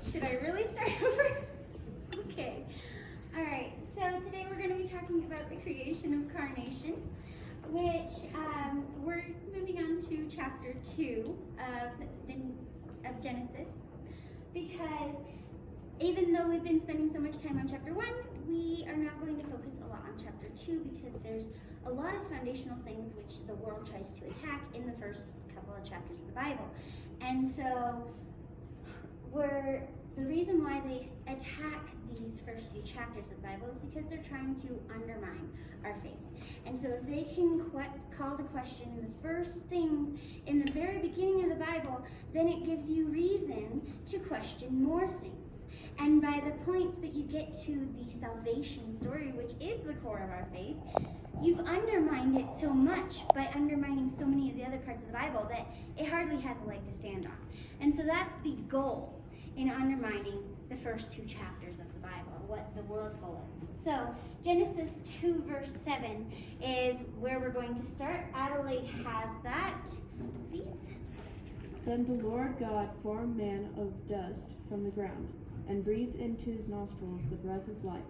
Should I really start over? Okay. All right. So today we're going to be talking about the creation of Carnation, which we're moving on to chapter 2 of Genesis, because even though we've been spending so much time on chapter 1, we are not going to focus a lot on chapter 2 because there's a lot of foundational things which the world tries to attack in the first couple of chapters of the Bible. And so the reason why they attack these first few chapters of the Bible is because they're trying to undermine our faith. And so if they can call to question the first things in the very beginning of the Bible, then it gives you reason to question more things. And by the point that you get to the salvation story, which is the core of our faith, you've undermined it so much by undermining so many of the other parts of the Bible that it hardly has a leg to stand on. And so that's the goal in undermining the first 2 chapters of the Bible, what the world's goal is. So Genesis 2 verse 7 is where we're going to start. Adelaide has that, please. Then the Lord God formed man of dust from the ground, and breathed into his nostrils the breath of life,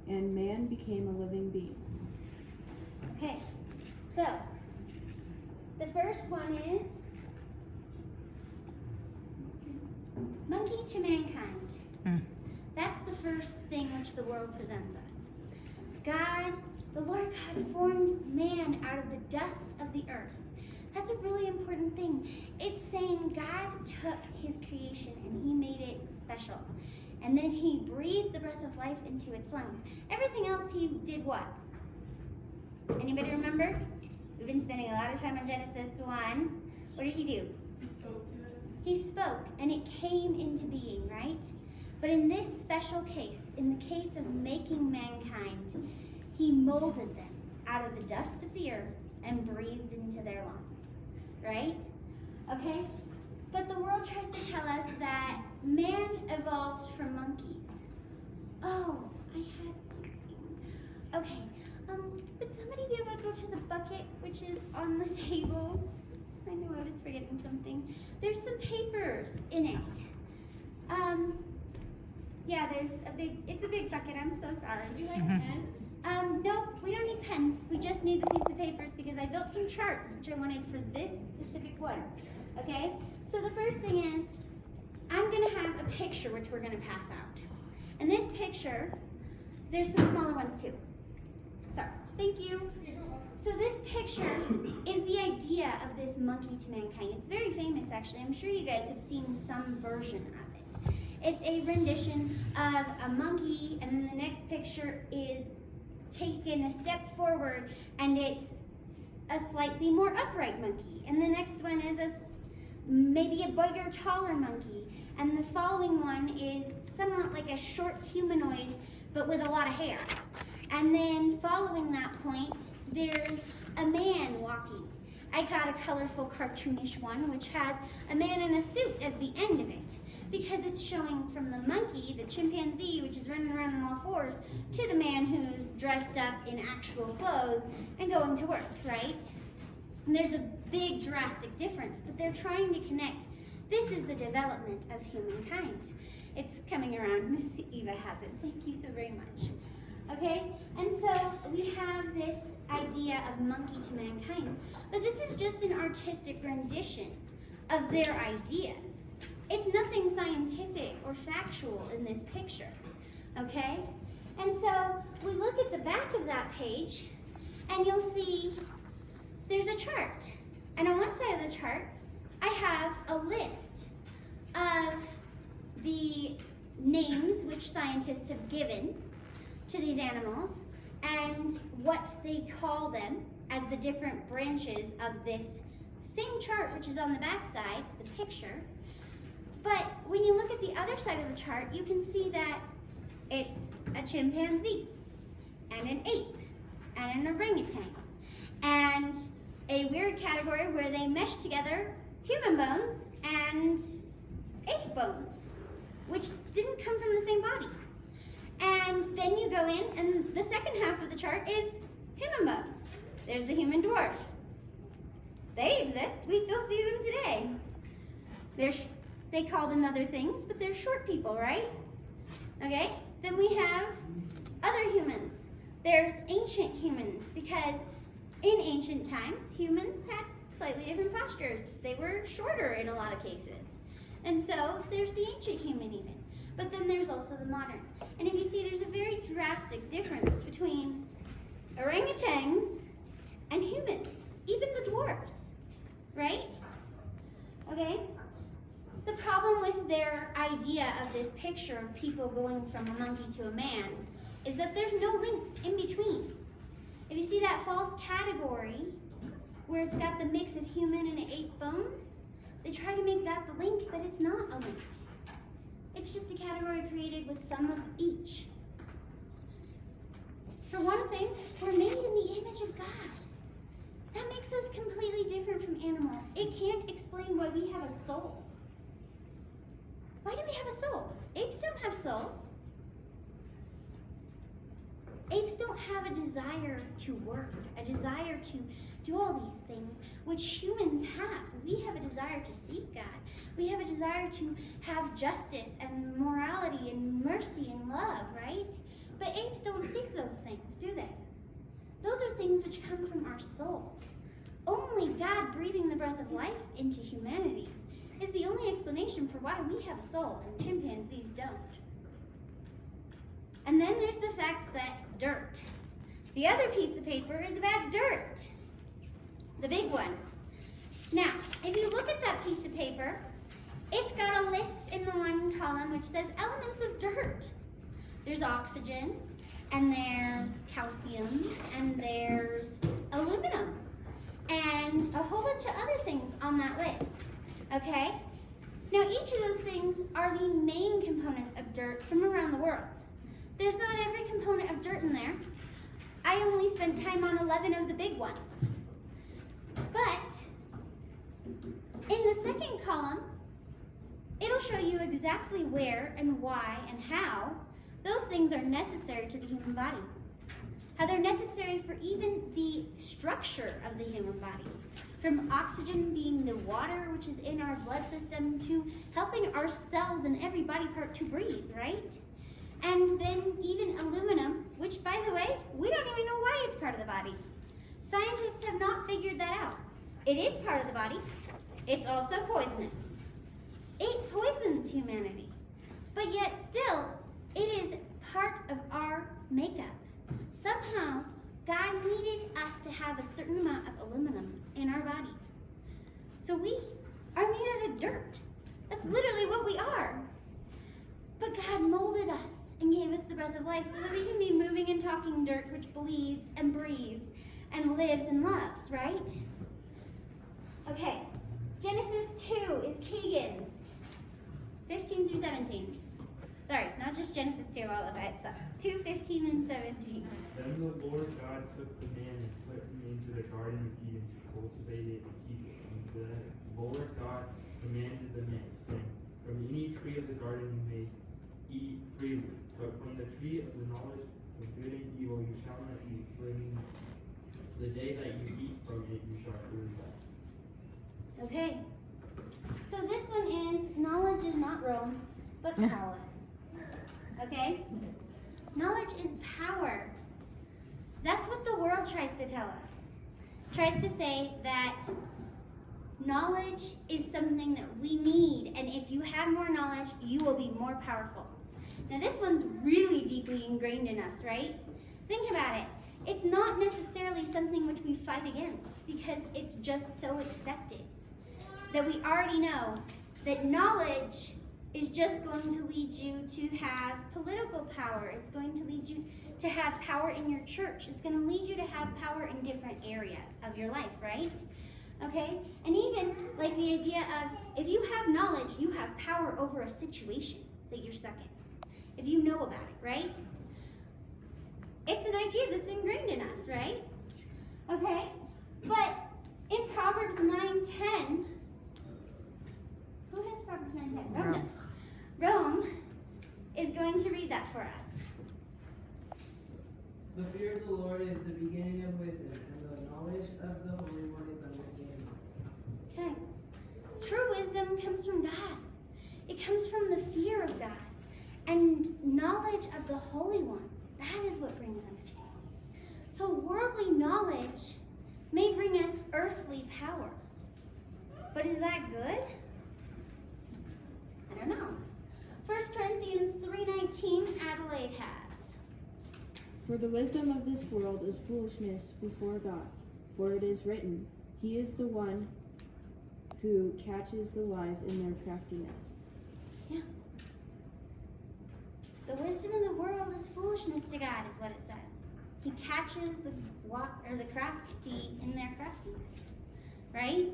and man became a living being. Okay, so the first one is monkey to mankind. That's the first thing which the world presents us. The Lord God formed man out of the dust of the earth. That's a really important thing. It's saying God took his creation and he made it special. And then he breathed the breath of life into its lungs. Everything else he did what? Anybody remember? We've been spending a lot of time on Genesis 1. What did he do? He spoke to it. He spoke, and it came into being, right? But in this special case, in the case of making mankind, he molded them out of the dust of the earth and breathed into their lungs, right? Okay? But the world tries to tell us that man evolved from monkeys. Oh, I had something. Okay. Would somebody be able to go to the bucket, which is on the table? I know I was forgetting something. There's some papers in it. Yeah, it's a big bucket. I'm so sorry. Do you like pens? Nope, we don't need pens. We just need the piece of papers because I built some charts, which I wanted for this specific one. Okay? So the first thing is, I'm gonna have a picture which we're gonna pass out. And this picture, there's some smaller ones too. Sorry, thank you. So this picture is the idea of this monkey to mankind. It's very famous, actually. I'm sure you guys have seen some version of it. It's a rendition of a monkey, and then the next picture is taken a step forward, and it's a slightly more upright monkey. And the next one is maybe a bigger, taller monkey. And the following one is somewhat like a short humanoid, but with a lot of hair. And then following that point, there's a man walking. I got a colorful, cartoonish one, which has a man in a suit at the end of it, because it's showing from the monkey, the chimpanzee, which is running around on all fours, to the man who's dressed up in actual clothes and going to work, right? And there's a big, drastic difference, but they're trying to connect. This is the development of humankind. It's coming around. Miss Eva has it. Thank you so very much. Okay, and so we have this idea of monkey to mankind, but this is just an artistic rendition of their ideas. It's nothing scientific or factual in this picture, okay? And so we look at the back of that page, and you'll see there's a chart. And on one side of the chart, I have a list of the names which scientists have given to these animals and what they call them as the different branches of this same chart, which is on the back side, the picture. But when you look at the other side of the chart, you can see that it's a chimpanzee and an ape and an orangutan and a weird category where they mesh together human bones and ape bones, which didn't come from the same body. And then you go in, and the second half of the chart is human bones. There's the human dwarf. They exist. We still see them today. There's They call them other things, but they're short people, right? Okay? Then we have other humans. There's ancient humans, because in ancient times, humans had slightly different postures. They were shorter in a lot of cases. And so there's the ancient human even. But then there's also the modern. And if you see, there's a very drastic difference between orangutans and humans, even the dwarves, right? Okay? The problem with their idea of this picture of people going from a monkey to a man is that there's no links in between. If you see that false category where it's got the mix of human and ape bones, they try to make that the link, but it's not a link. It's just a category created with some of each. For one thing, we're made in the image of God. That makes us completely different from animals. It can't explain why we have a soul. Why do we have a soul? Apes don't have souls. Apes don't have a desire to work, a desire to do all these things, which humans have. We have a desire to seek God. We have a desire to have justice and morality and mercy and love, right? But apes don't seek those things, do they? Those are things which come from our soul. Only God breathing the breath of life into humanity is the only explanation for why we have a soul and chimpanzees don't. And then there's the fact that dirt. The other piece of paper is about dirt. The big one. Now, if you look at that piece of paper, it's got a list in the one column which says elements of dirt. There's oxygen, and there's calcium, and there's aluminum, and a whole bunch of other things on that list. Okay? Now, each of those things are the main components of dirt from around the world. There's not every component of dirt in there. I only spent time on 11 of the big ones. But in the second column, it'll show you exactly where and why and how those things are necessary to the human body. How they're necessary for even the structure of the human body. From oxygen being the water which is in our blood system to helping our cells and every body part to breathe, right? And then even aluminum, which, by the way, we don't even know why it's part of the body. Scientists have not figured that out. It is part of the body. It's also poisonous. It poisons humanity. But yet still, it is part of our makeup. Somehow, God needed us to have a certain amount of aluminum in our bodies. So we are made out of dirt. That's literally what we are. But God molded us and gave us the breath of life so that we can be moving and talking dirt, which bleeds and breathes and lives and loves, right? Okay, Genesis 2 is Keegan, 15 through 17. Sorry, not just Genesis 2, all of it. So 2, 15, and 17. Then the Lord God took the man and put him into the Garden of Eden to cultivate it and keep it. And the Lord God commanded the man, saying, from any tree of the garden you may eat freely, but from the tree of the knowledge of good and evil you shall not eat, for in the day that you eat from it you shall surely die. Okay, so this one is, knowledge is not Rome, but power. Okay? Knowledge is power. That's what the world tries to tell us. Tries to say that knowledge is something that we need, and if you have more knowledge, you will be more powerful. Now this one's really deeply ingrained in us, right? Think about it. It's not necessarily something which we fight against, because it's just so accepted that we already know that knowledge is just going to lead you to have political power. It's going to lead you to have power in your church. It's going to lead you to have power in different areas of your life, right? Okay? And even like the idea of, if you have knowledge, you have power over a situation that you're stuck in. If you know about it, right? It's an idea that's ingrained in us, right? Okay? But in Proverbs 9:10, who has Proverbs 9:10? Rome does. Rome is going to read that for us. The fear of the Lord is the beginning of wisdom, and the knowledge of the Holy One is understanding. Okay. True wisdom comes from God. It comes from the fear of God and knowledge of the Holy One. That is what brings understanding. So worldly knowledge may bring us earthly power. But is that good? I don't know. 1 Corinthians 3:19, Adelaide has. For the wisdom of this world is foolishness before God. For it is written, He is the one who catches the wise in their craftiness. Yeah. The wisdom of the world is foolishness to God, is what it says. He catches the crafty in their craftiness, right?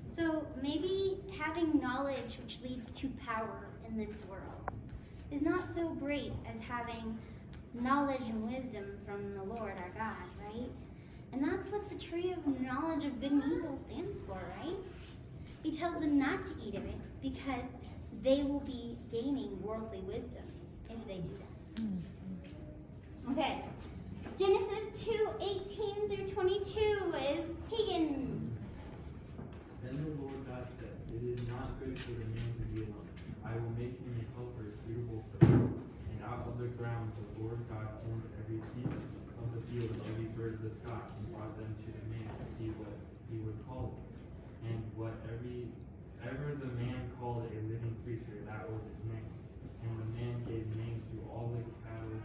So maybe having knowledge which leads to power in this world is not so great as having knowledge and wisdom from the Lord our God, right? And that's what the tree of knowledge of good and evil stands for, right? He tells them not to eat of it because they will be gaining worldly wisdom if they do that. Okay. Genesis 2:18 through 22 is Keegan. Then the Lord God said, It is not good for the man to be alone. I will make him a helper suitable for him. And out of the ground the Lord God formed every beast of the field and every bird of the sky, and brought them to the man to see what he would call them. And whatever the man called a living creature, that was its name. And the man gave names to all the cattle,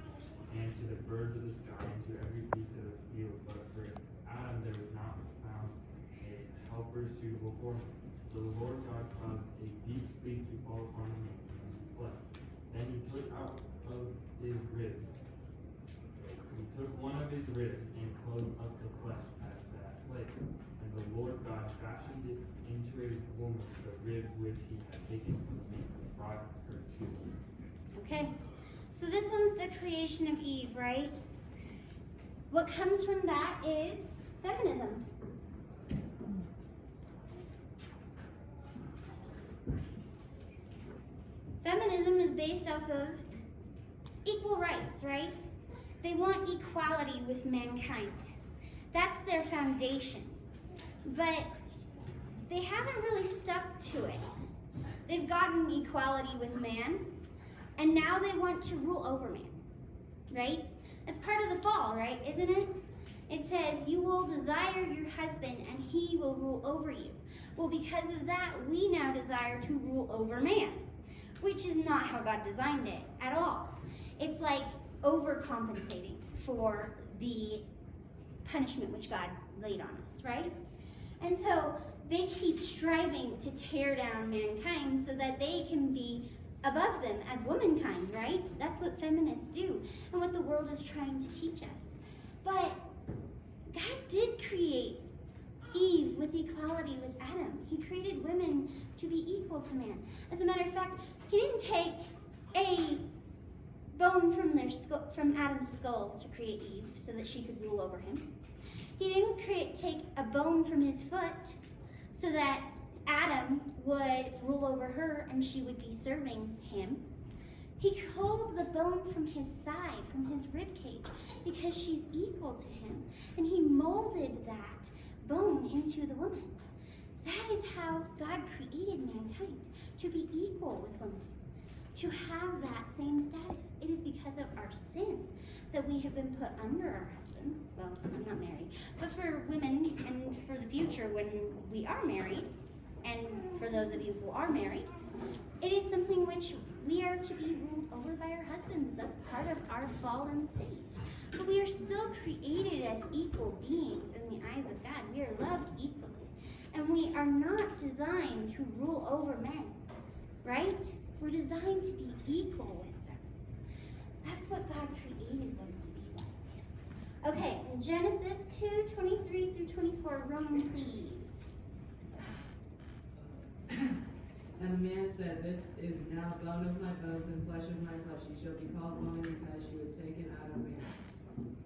and to the birds of the sky, and to every beast of the field. But for Adam there was not found a helper suitable for him. So the Lord God caused a deep sleep to fall upon the man, and he slept. Then he took out of his ribs. He took one of his ribs and closed up the flesh at that place. And the Lord God fashioned it into a woman, the rib which he had taken from the man, and brought her to him. Okay. So this one's the creation of Eve, right? What comes from that is feminism. Feminism is based off of equal rights, right? They want equality with mankind. That's their foundation. But they haven't really stuck to it. They've gotten equality with man, and now they want to rule over man, right? That's part of the fall, right? Isn't it? It says, you will desire your husband, and he will rule over you. Well, because of that, we now desire to rule over man, which is not how God designed it at all. It's like overcompensating for the punishment which God laid on us, right? And so they keep striving to tear down mankind so that they can be above them as womankind, right? That's what feminists do and what the world is trying to teach us. But God did create Eve with equality with Adam. He created women to be equal to man. As a matter of fact, he didn't take a bone from Adam's skull to create Eve so that she could rule over him. He didn't take a bone from his foot so that Adam would rule over her and she would be serving him. He pulled the bone from his side, from his rib cage, because she's equal to him. And he molded that bone into the woman. That is how God created mankind, to be equal with women, to have that same status. It is because of our sin that we have been put under our husbands. Well, I'm not married, but for women and for the future when we are married, and for those of you who are married, it is something which we are to be ruled over by our husbands. That's part of our fallen state. But we are still created as equal beings in the eyes of God. We are loved equally. And we are not designed to rule over men, right? We're designed to be equal with them. That's what God created them to be like. Okay, Genesis 2:23 through 24. Roman, please. And the man said, This is now bone of my bones and flesh of my flesh. She shall be called woman because she was taken out of man.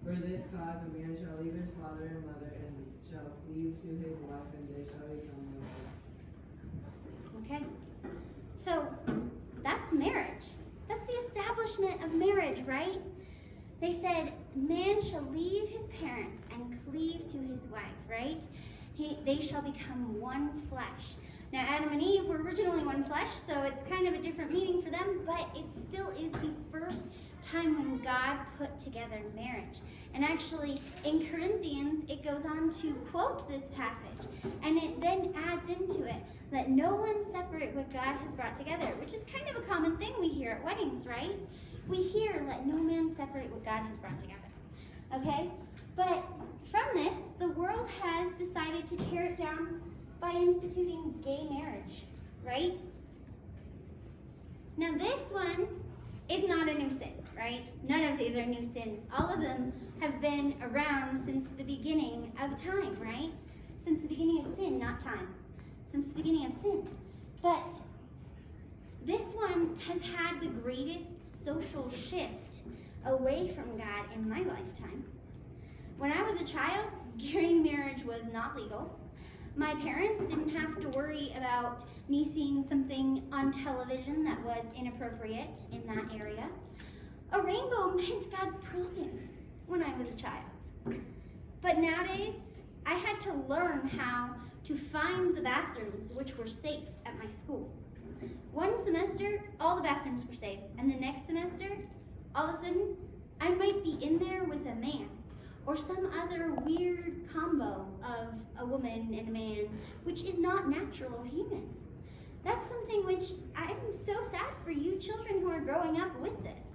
For this cause a man shall leave his father and mother and shall cleave to his wife, and they shall become one flesh. Okay, so that's marriage. That's the establishment of marriage, right? They said, man shall leave his parents and cleave to his wife, right? they shall become one flesh. Now, Adam and Eve were originally one flesh, so it's kind of a different meaning for them, but it still is the first time when God put together marriage. And actually, in Corinthians, it goes on to quote this passage, and it then adds into it, let no one separate what God has brought together, which is kind of a common thing we hear at weddings, right? We hear, let no man separate what God has brought together. Okay? But from this, the world has decided to tear it down by instituting gay marriage, right? Now this one is not a new sin, right? None of these are new sins. All of them have been around since the beginning of time, right? Since the beginning of sin, not time. Since the beginning of sin. But this one has had the greatest social shift away from God in my lifetime. When I was a child, gay marriage was not legal. My parents didn't have to worry about me seeing something on television that was inappropriate in that area. A rainbow meant God's promise when I was a child. But nowadays, I had to learn how to find the bathrooms which were safe at my school. One semester, all the bathrooms were safe, and the next semester, all of a sudden, I might be in there with a man, or some other weird combo of a woman and a man, which is not natural or human. That's something which I'm so sad for you children who are growing up with this.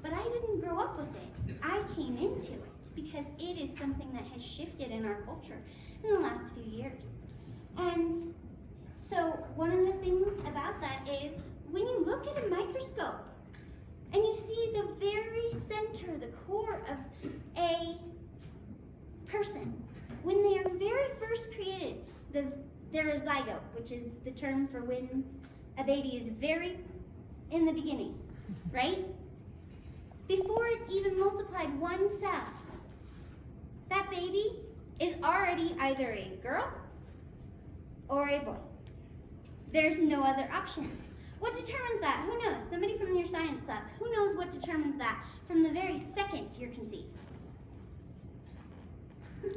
But I didn't grow up with it. I came into it because it is something that has shifted in our culture in the last few years. And so one of the things about that is when you look at a microscope and you see the very center, the core of a person, when they are very first created, they're a zygote, which is the term for when a baby is very in the beginning, right? Before it's even multiplied one cell, that baby is already either a girl or a boy. There's no other option. What determines that? Who knows? Somebody from your science class, who knows what determines that from the very second you're conceived?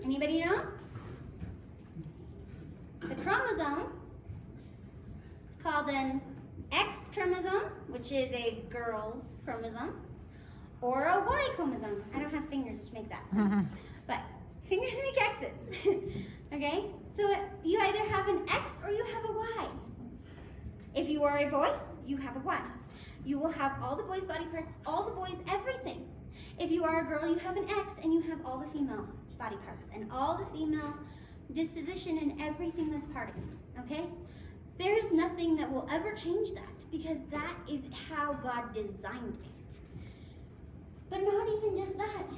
Anybody know? It's a chromosome. It's called an X chromosome, which is a girl's chromosome, or a Y chromosome. I don't have fingers which make that sound, but fingers make X's. Okay? So you either have an X or you have a Y. If you are a boy, you have a Y. You will have all the boys' body parts, all the boys' everything. If you are a girl, you have an X and you have all the female body parts and all the female disposition and everything that's part of you, okay? There is nothing that will ever change that because that is how God designed it. But not even just that.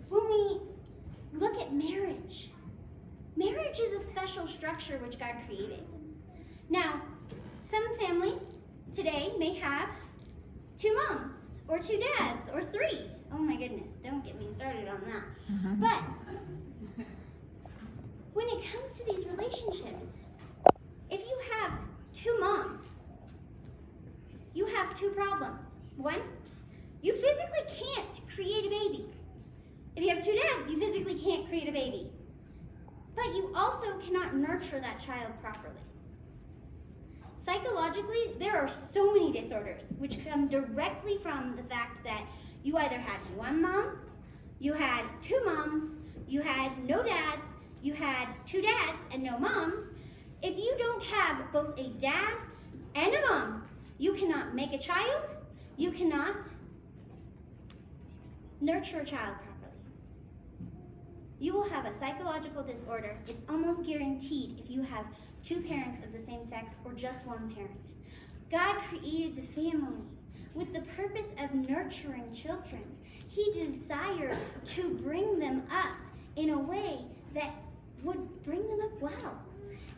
When we look at marriage, marriage is a special structure which God created. Now, some families today may have 2 moms or 2 dads or 3. Oh my goodness, don't get me started on that. But when it comes to these relationships, if you have 2 moms, you have 2 problems. 1, you physically can't create a baby. If you have 2 dads, you physically can't create a baby. But you also cannot nurture that child properly. Psychologically, there are so many disorders which come directly from the fact that you either had 1 mom, you had 2 moms, you had no dads, you had 2 dads and no moms. If you don't have both a dad and a mom, you cannot make a child, you cannot nurture a child properly. You will have a psychological disorder. It's almost guaranteed if you have 2 parents of the same sex or just 1 parent. God created the family with the purpose of nurturing children. He desired to bring them up in a way that would bring them up well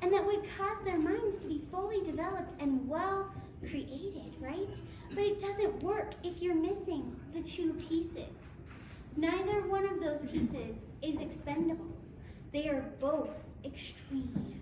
and that would cause their minds to be fully developed and well created, right? But it doesn't work if you're missing the 2 pieces. Neither one of those pieces is expendable. They are both extremely